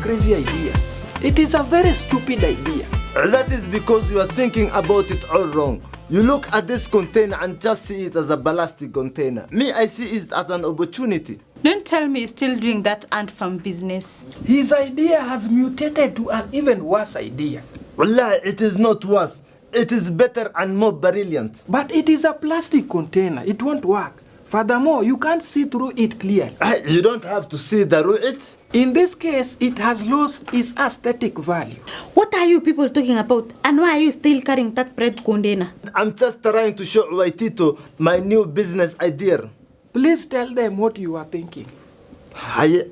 crazy idea. It is a very stupid idea. That is because you are thinking about it all wrong. You look at this container and just see it as a ballastic container. Me, I see it as an opportunity. Don't tell me you're still doing that ant farm business. His idea has mutated to an even worse idea. Wallah, it is not worse. It is better and more brilliant. But it is a plastic container. It won't work. Furthermore, you can't see through it clearly. You don't have to see through it. In this case, it has lost its aesthetic value. What are you people talking about? And why are you still carrying that bread container? I'm just trying to show Waitito my new business idea. Please tell them what you are thinking. Hi.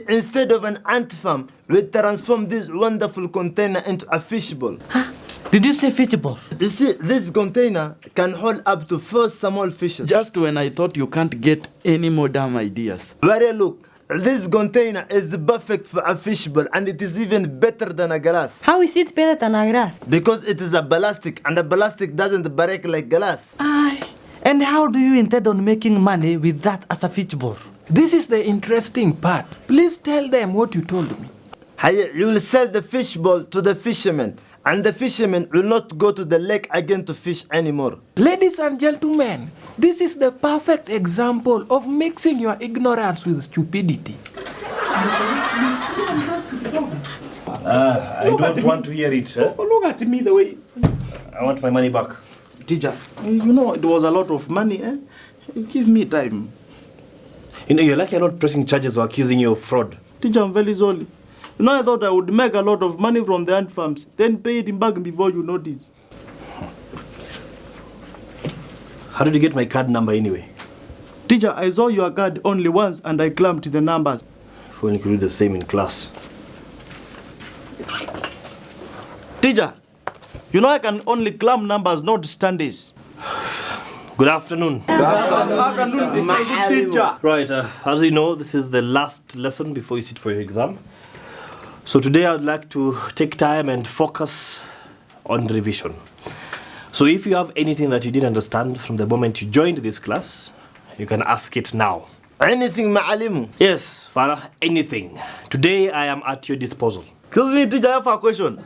Instead of an ant farm, we transform this wonderful container into a fishbowl. Huh? Did you say fishbowl? You see, this container can hold up to 4 small fishes. Just when I thought you can't get any more damn ideas. Very look, this container is perfect for a fishbowl and it is even better than a glass. How is it better than a glass? Because it is a ballastic and a ballastic doesn't break like glass. Aye. And how do you intend on making money with that as a fishbowl? This is the interesting part. Please tell them what you told me. You will sell the fishbowl to the fishermen. And the fishermen will not go to the lake again to fish anymore. Ladies and gentlemen, this is the perfect example of mixing your ignorance with stupidity. I don't want to hear it. Look at me the way. I want my money back. Teacher, you know it was a lot of money. Give me time. You know, you're lucky you're not pressing charges or accusing you of fraud. Teacher, I'm very sorry. You know, I thought I would make a lot of money from the ant farms, then pay it back before you notice. How did you get my card number anyway? Teacher, I saw your card only once and I clamped the numbers. If only you could do the same in class. Teacher, you know I can only clamp numbers, not standards. Good afternoon. Good afternoon, teacher. Right, as you know, this is the last lesson before you sit for your exam. So today I would like to take time and focus on revision. So if you have anything that you didn't understand from the moment you joined this class, you can ask it now. Anything, Ma'alimu? Yes, Farah, anything. Today I am at your disposal. Excuse me, teacher, I have a question.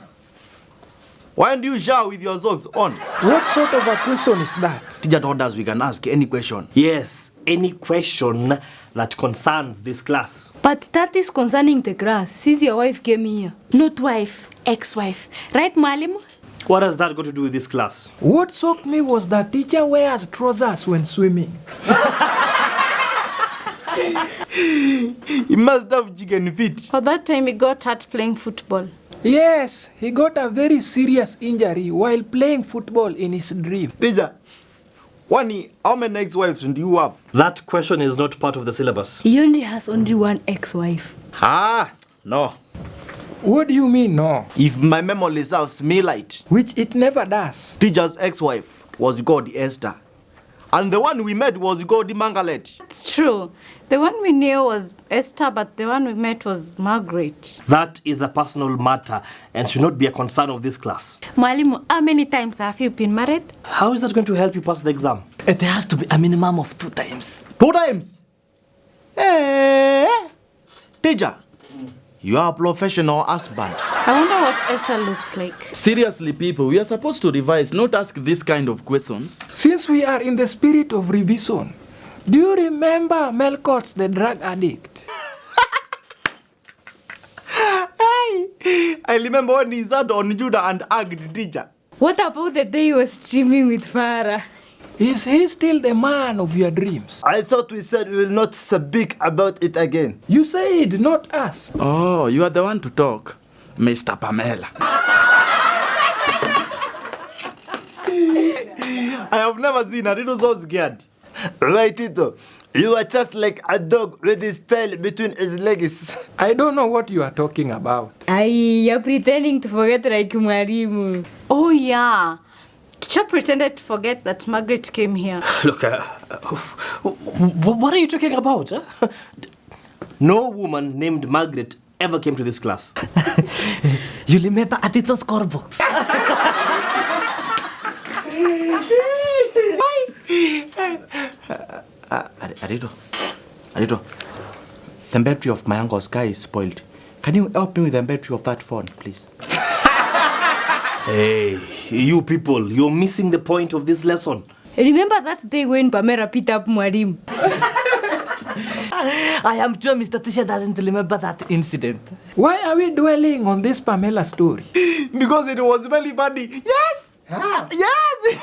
Why do you shower with your socks on? What sort of a question is that? Teacher told us we can ask any question. Yes, any question that concerns this class. But that is concerning the class, since your wife came here. Not wife, ex-wife. Right, Malim? What has that got to do with this class? What shocked me was that teacher wears trousers when swimming. He must have chicken feet. For that time he got hurt playing football. Yes, he got a very serious injury while playing football in his dream. Teacher, how many ex-wives do you have? That question is not part of the syllabus. He only has only one ex-wife. No. What do you mean, no? If my memory serves me right, which it never does. Teacher's ex-wife was called Esther. And the one we met was called Mangalet. It's true. The one we knew was Esther, but the one we met was Margaret. That is a personal matter and should not be a concern of this class. Mwalimu, how many times have you been married? How is that going to help you pass the exam? It has to be a minimum of 2 times. 2 times? Teacher, you are a professional husband. I wonder what Esther looks like. Seriously, people, we are supposed to revise, not ask this kind of questions. Since we are in the spirit of revision, do you remember Melkot the drug addict? I remember when he sat on Judah and hugged teacher. What about the day he was streaming with Farah? Is he still the man of your dreams? I thought we said we will not speak about it again. You said, not us. Oh, you are the one to talk, Mr. Pamela. I have never seen a little so scared. Right, Tito. You are just like a dog with his tail between his legs. I don't know what you are talking about. You're pretending to forget like Marimu. Oh, yeah. Teacher pretended to forget that Margaret came here. Look, what are you talking about? Huh? No woman named Margaret ever came to this class. You remember Atito's core box? Adito, the battery of my uncle's car is spoiled. Can you help me with the battery of that phone, please? Hey, you people, you're missing the point of this lesson. Remember that day when Pamela beat up Mwarim? I am sure Mr. Tisha doesn't remember that incident. Why are we dwelling on this Pamela story? Because it was very funny. Yes! Yes!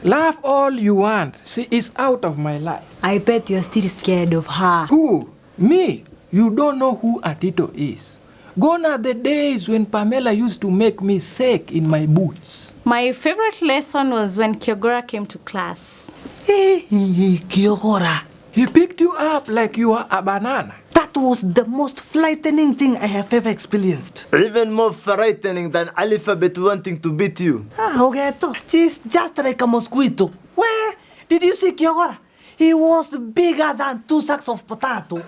Laugh all you want. She is out of my life. I bet you're still scared of her. Who? Me? You don't know who Atito is. Gone are the days when Pamela used to make me sick in my boots. My favorite lesson was when Kyogora came to class. Hey, Kyogora. He picked you up like you are a banana. That was the most frightening thing I have ever experienced. Even more frightening than Alphabet wanting to beat you. Okay, she's just like a mosquito. Where did you see Kyogora? He was bigger than 2 sacks of potato.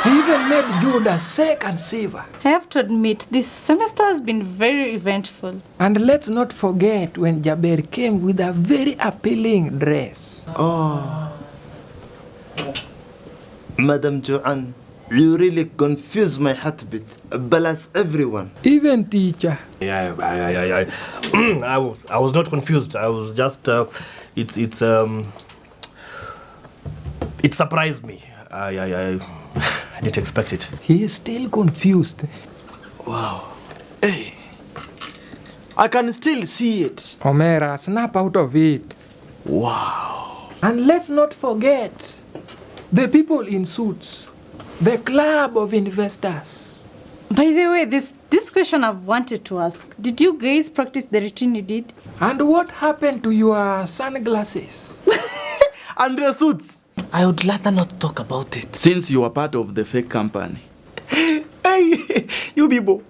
He even made Judah sick and shiver. I have to admit, this semester has been very eventful. And let's not forget when Jaber came with a very appealing dress. Madam Joanne, you really confuse my heartbeat. Balance everyone. Even teacher. Yeah. I was not confused. I was just, it surprised me. I didn't expect it. He is still confused. Wow. Hey. I can still see it. Omera, snap out of it. Wow. And let's not forget the people in suits, the club of investors. By the way, this question I've wanted to ask. Did you guys practice the routine you did? And what happened to your sunglasses? And the suits. I would rather not talk about it. Since you are part of the fake company. Hey, you people.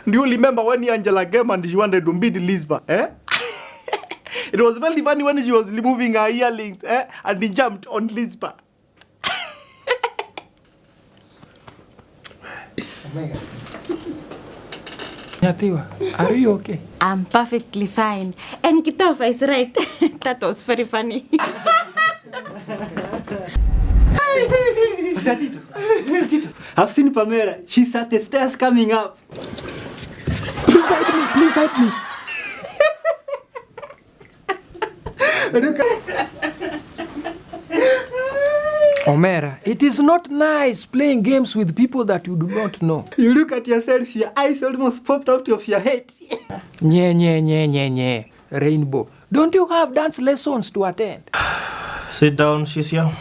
Do you remember when Angela came and she wanted to beat Lisba? Eh? It was very funny when she was removing her earrings, and he jumped on Lisba. Nyatiwa, are you okay? I'm perfectly fine. And Kitofa is right. That was very funny. I've seen Pamela. She's at the stairs coming up. Please hide me, please hide me. Omera, it is not nice playing games with people that you do not know. You look at yourself, your eyes almost popped out of your head. Nye. Rainbow, don't you have dance lessons to attend? Sit down, Shisia.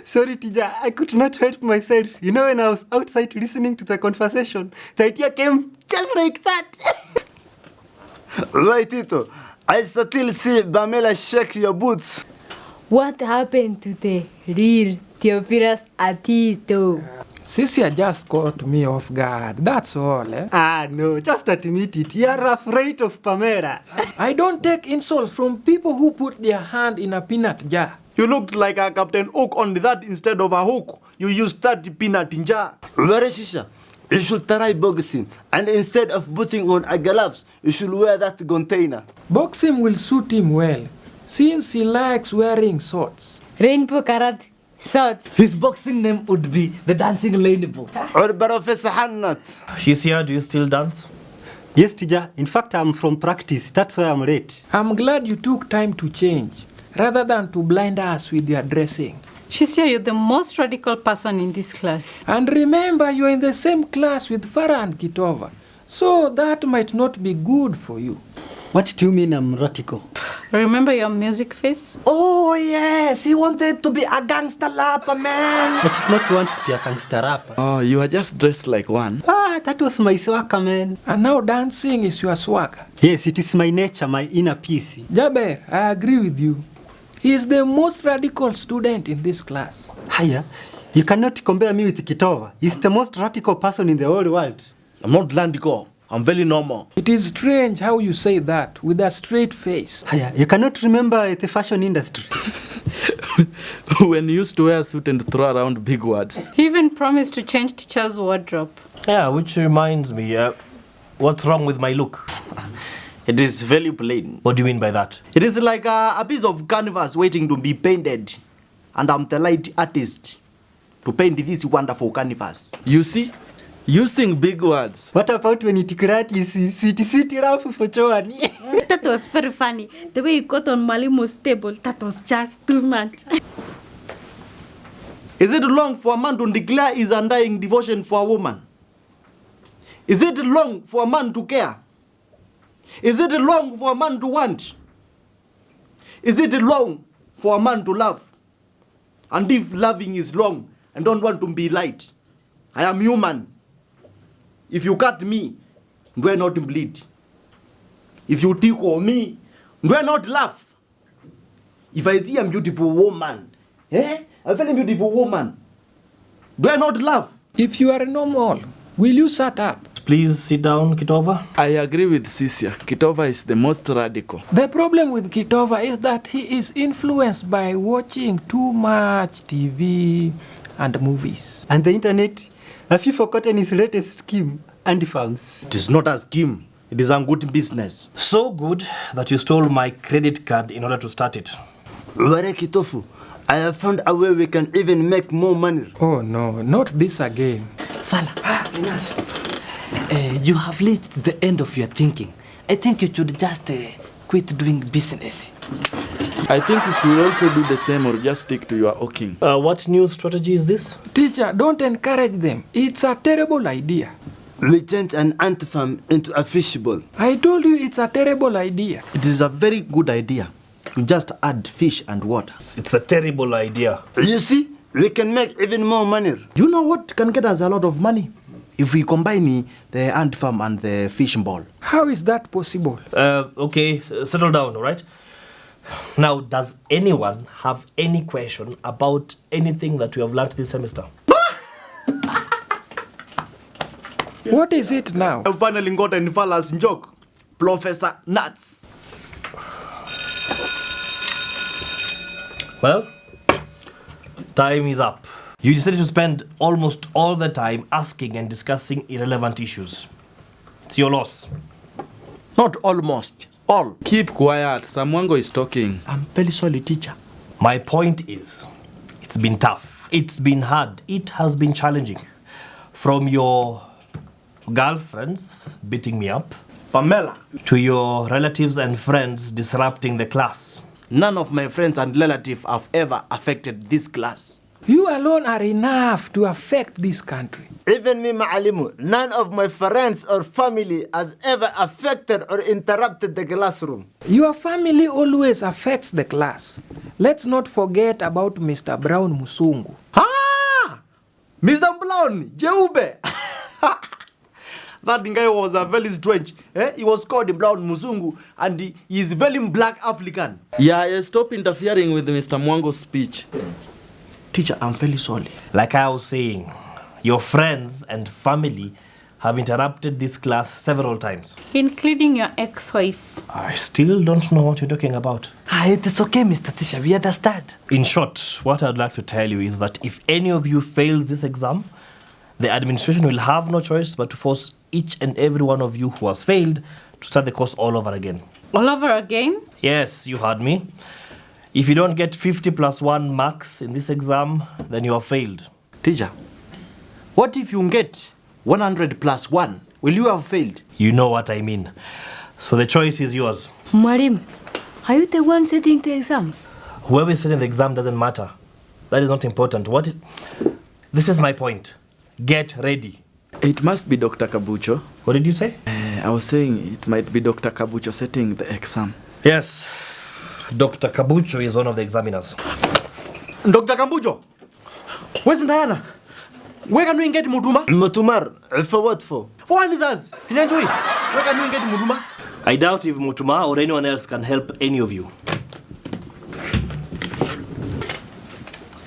Sorry, teacher, I could not help myself. You know, when I was outside listening to the conversation, the idea came just like that. Right, Tito. I still see Pamela shake your boots. What happened to the real Theophilus Atito? Cecilia just caught me off guard, that's all. No, just admit it. You are afraid of Pamela. I don't take insults from people who put their hand in a peanut jar. You looked like a Captain Hook on that instead of a hook. You used that peanut in jar. Very Shisha. You should try boxing, and instead of putting on a gloves, you should wear that container. Boxing will suit him well, since he likes wearing shorts. Rainbow Karat Swords. His boxing name would be the Dancing Rainbow. Or Professor Hannat. Shisia, do you still dance? Yes, teacher. In fact, I'm from practice. That's why I'm late. I'm glad you took time to change, rather than to blind us with your dressing. Shisia, you're the most radical person in this class. And remember, you're in the same class with Farah and Kitova, so that might not be good for you. What do you mean I'm radical? Remember your music face? Oh, yes. He wanted to be a gangster rapper, man. I did not want to be a gangster rapper. Oh, you are just dressed like one. That was my swagger, man. And now dancing is your swagger. Yes, it is my nature, my inner peace. Jaber, I agree with you. He is the most radical student in this class. Haya, you cannot compare me with Kitova. He's the most radical person in the whole world. I'm not Landico. I'm very normal. It is strange how you say that with a straight face. Haya, you cannot remember the fashion industry. When you used to wear a suit and throw around big words. He even promised to change teacher's wardrobe. Yeah, which reminds me, what's wrong with my look? It is very plain. What do you mean by that? It is like a piece of canvas waiting to be painted. and I'm the light artist to paint this wonderful canvas. You see? Using big words. What about when it is sweet laugh for Joanne? That was very funny. The way you got on Malimu's table, that was just too much. Is it wrong for a man to declare his undying devotion for a woman? Is it wrong for a man to care? Is it wrong for a man to want? Is it wrong for a man to love? And if loving is wrong and don't want to be light, I am human. If you cut me, do I not bleed? If you tickle me, do I not laugh? If I see a beautiful woman, a very beautiful woman, do I not laugh? If you are normal, will you shut up? Please sit down, Kitova. I agree with Cisia. Kitova is the most radical. The problem with Kitova is that he is influenced by watching too much TV and movies. And the internet, have you forgotten his latest scheme, anti-farms? It is not a scheme. It is a good business. So good that you stole my credit card in order to start it. Ware Kitofu, I have found a way we can even make more money. Oh no, not this again. Fala, you have reached the end of your thinking. I think you should just quit doing business. I think you should also do the same or just stick to your hawking. What new strategy is this? Teacher, don't encourage them. It's a terrible idea. We change an ant farm into a fishbowl. I told you it's a terrible idea. It is a very good idea. You just add fish and water. It's a terrible idea. You see, we can make even more money. You know what can get us a lot of money? If we combine the ant farm and the fishing ball. How is that possible? Okay, settle down, all right? Now, does anyone have any question about anything that we have learned this semester? What is it now? I finally got an Fala's joke. Professor Nuts. Well, time is up. You decided to spend almost all the time asking and discussing irrelevant issues. It's your loss. Not almost. All. Keep quiet. Samwango is talking. I'm very sorry, teacher. My point is, it's been tough. It's been hard. It has been challenging. From your girlfriends beating me up, Pamela. to your relatives and friends disrupting the class. None of my friends and relatives have ever affected this class. You alone are enough to affect this country. Even me, Ma'alimu, none of my friends or family has ever affected or interrupted the classroom. Your family always affects the class. Let's not forget about Mr. Brown Musungu. Ah! Mr. Brown, Jeube. That guy was a very strange. He was called Brown Musungu and he is very black African. Yeah, stop interfering with Mr. Mwango's speech. Teacher, I'm very sorry. Like I was saying, your friends and family have interrupted this class several times. Including your ex-wife. I still don't know what you're talking about. It is okay, Mr. Tisha, we understand. In short, what I'd like to tell you is that if any of you fails this exam, the administration will have no choice but to force each and every one of you who has failed to start the course all over again. All over again? Yes, you heard me. If you don't get 50 plus 1 marks in this exam, then you have failed. Teacher, what if you get 100 plus 1? Will you have failed? You know what I mean. So the choice is yours. Marim, are you the one setting the exams? Whoever is setting the exam doesn't matter. That is not important. This is my point. Get ready. It must be Dr. Kabucho. What did you say? I was saying it might be Dr. Kabucho setting the exam. Yes. Dr. Kabucho is one of the examiners. Dr. Kabucho, where's Diana? Where can we get Mutuma? Mutumar, for what for? For one is us. Where can we get Mutuma? I doubt if Mutuma or anyone else can help any of you.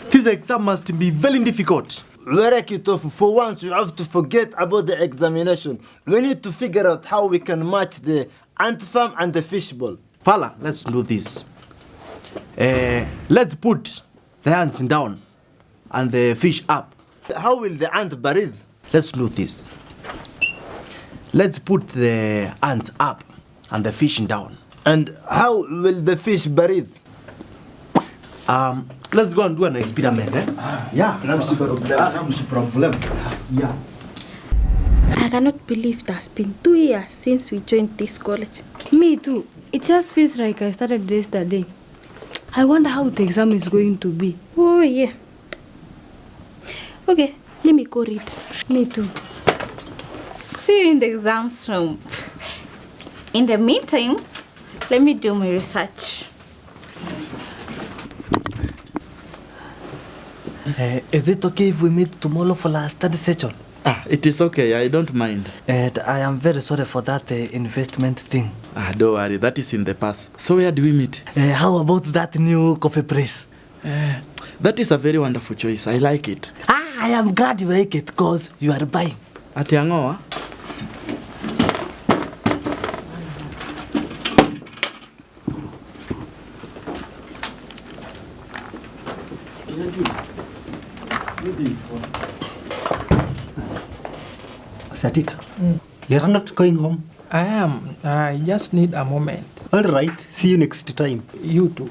This exam must be very difficult. Where Kitofu, for once you have to forget about the examination. We need to figure out how we can match the ant farm and the fishbowl. Fala, let's do this. Let's put the ants down and the fish up. How will the ant breathe? Let's do this. Let's put the ants up and the fish down. And how will the fish breathe? Let's go and do an experiment, eh? Yeah. Problem. Yeah. I cannot believe it has been 2 years since we joined this college. Me too. It just feels like I started yesterday. I wonder how the exam is going to be. Oh, yeah. Okay, let me go read. Me too. See you in the exams room. In the meantime, let me do my research. Is it okay if we meet tomorrow for our study session? It is okay, I don't mind. And I am very sorry for that investment thing. Don't worry, that is in the past. So where do we meet? How about that new coffee place? That is a very wonderful choice. I like it. I am glad you like it because you are buying. At Yangoa? Set it. You're not going home. I am. I just need a moment. All right. See you next time. You too.